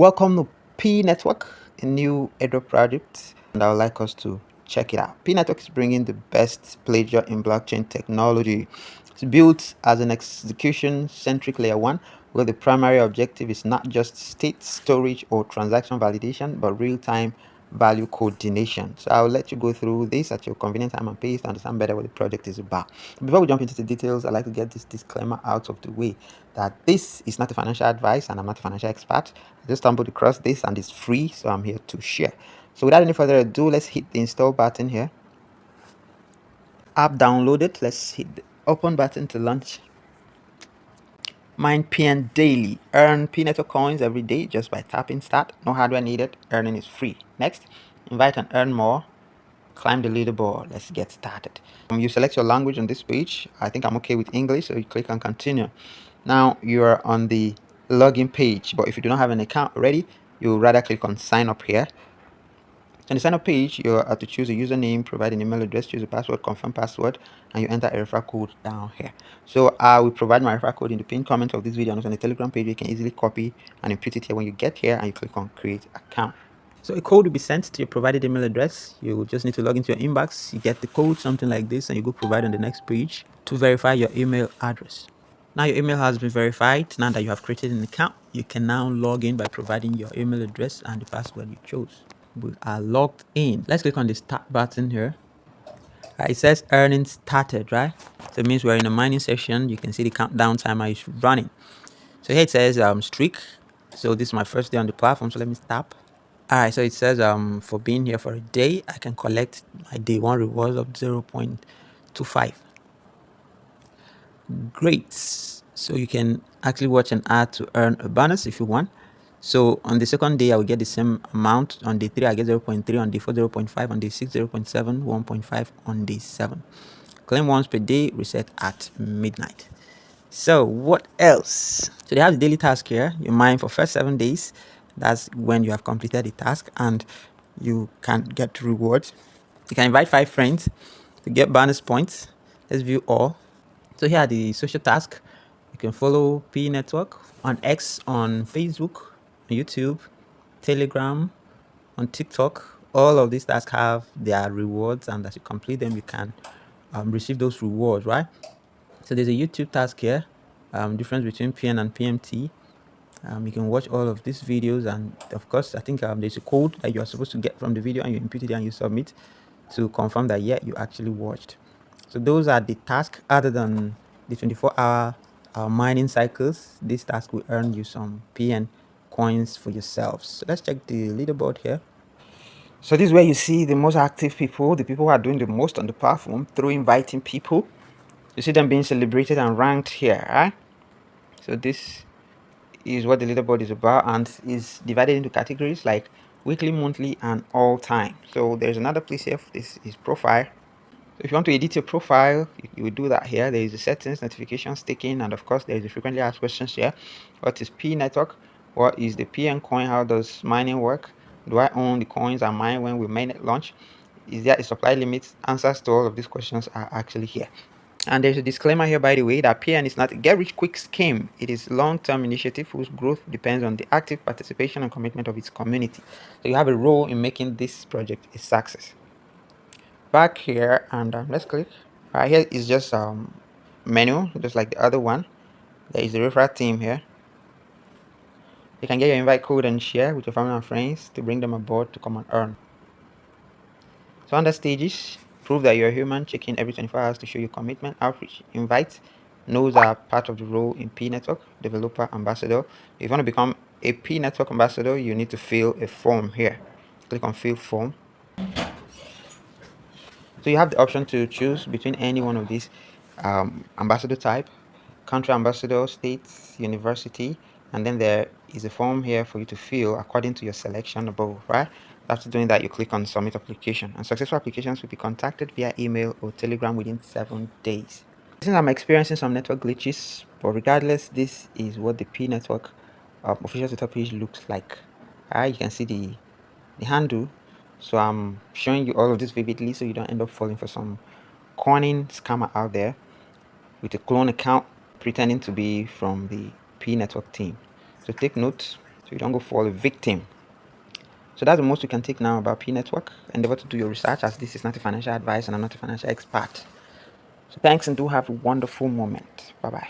Welcome to P Network, a new airdrop project, and I would like us to check it out. P Network is bringing the best pleasure in blockchain technology. It's built as an execution-centric layer one, where the primary objective is not just state storage or transaction validation, but real-time value coordination. So I'll let you go through this at your convenient time and pace to understand better what the project is about. Before we jump into the details, I'd like to get this disclaimer out of the way that this is not a financial advice and I'm not a financial expert. I just stumbled across this and it's free, so I'm here to share. So without any further ado, let's hit the install button here. App downloaded. Let's hit the open button to launch. Mine PN daily. Earn P Network coins every day just by tapping start. No hardware needed. Earning is free. Next, invite and earn more. Climb the leaderboard. Let's get started. You select your language on this page. I think I'm okay with English, so you click on continue. Now you are on the login page, but if you do not have an account already, you rather click on sign up here. On the sign up page, you have to choose a username, provide an email address, choose a password, confirm password, and you enter a referral code down here. So I will provide my referral code in the pinned comment of this video, and also on the Telegram page. You can easily copy and input it here when you get here, and you click on create account. So a code will be sent to your provided email address. You just need to log into your inbox. You get the code, something like this, and you go provide on the next page to verify your email address. Now your email has been verified. Now that you have created an account, you can now log in by providing your email address and the password you chose. We are logged in. Let's click on the start button here. It says earnings started, right? So it means we're in a mining session. You can see the countdown timer is running. So here it says streak. So this is my first day on the platform. So let me stop. All right, so it says for being here for a day, I can collect my day one rewards of 0.25. Great. So you can actually watch an ad to earn a bonus if you want. So on the second day, I will get the same amount. On day 3, I get 0.3. On day 4, 0.5. On day 6, 0.7. 1.5 on day 7. Claim once per day, reset at midnight. So what else? So they have the daily task here. You mine for first 7 days. That's when you have completed the task and you can get rewards. You can invite 5 friends to get bonus points. Let's view all. So here are the social tasks. You can follow P Network on X, on Facebook, on YouTube, Telegram, on TikTok. All of these tasks have their rewards, and as you complete them, you can receive those rewards, right? So there's a YouTube task here, difference between PN and PMT. You can watch all of these videos, and of course, I think there's a code that you are supposed to get from the video, and you input it and you submit to confirm that yeah, you actually watched. So those are the tasks. Other than the 24-hour mining cycles, this task will earn you some PN coins for yourselves. So let's check the leaderboard here. So this is where you see the most active people, the people who are doing the most on the platform through inviting people. You see them being celebrated and ranked here, right? So this is what the leaderboard is about, and is divided into categories like weekly, monthly, and all time. So there's another place here. This is profile. So if you want to edit your profile, you will do that here. There is the settings, notifications, staking, and of course there is the frequently asked questions here. What is P Network? What is the PN coin? How does mining work? Do I own the coins and mine when we mainnet launch? Is there a supply limit? Answers to all of these questions are actually here. And there's a disclaimer here, by the way, that PN is not a get-rich-quick scheme. It is a long-term initiative whose growth depends on the active participation and commitment of its community. So you have a role in making this project a success. Back here, and let's click. Right here is just menu, just like the other one. There is the referral team here. You can get your invite code and share with your family and friends to bring them aboard to come and earn. So under stages, prove that you're a human, check in every 24 hours to show your commitment. Outreach, invite. Those are part of the role in P Network, developer, ambassador. If you want to become a P Network ambassador, you need to fill a form here. Click on fill form. So you have the option to choose between any one of these ambassador type, country ambassador, states, university, and then there is a form here for you to fill according to your selection above, right? After doing that, you click on submit application, and successful applications will be contacted via email or telegram within 7 days. Since I'm experiencing some network glitches, but regardless, this is what the P Network official Twitter page looks like. You can see the handle. So I'm showing you all of this vividly so you don't end up falling for some conning scammer out there with a clone account pretending to be from the P Network team. So take note you don't go fall a victim. So that's the most you can take now about P Network. Endeavor to do your research, as this is not a financial advice and I'm not a financial expert. So thanks, and do have a wonderful moment. Bye bye.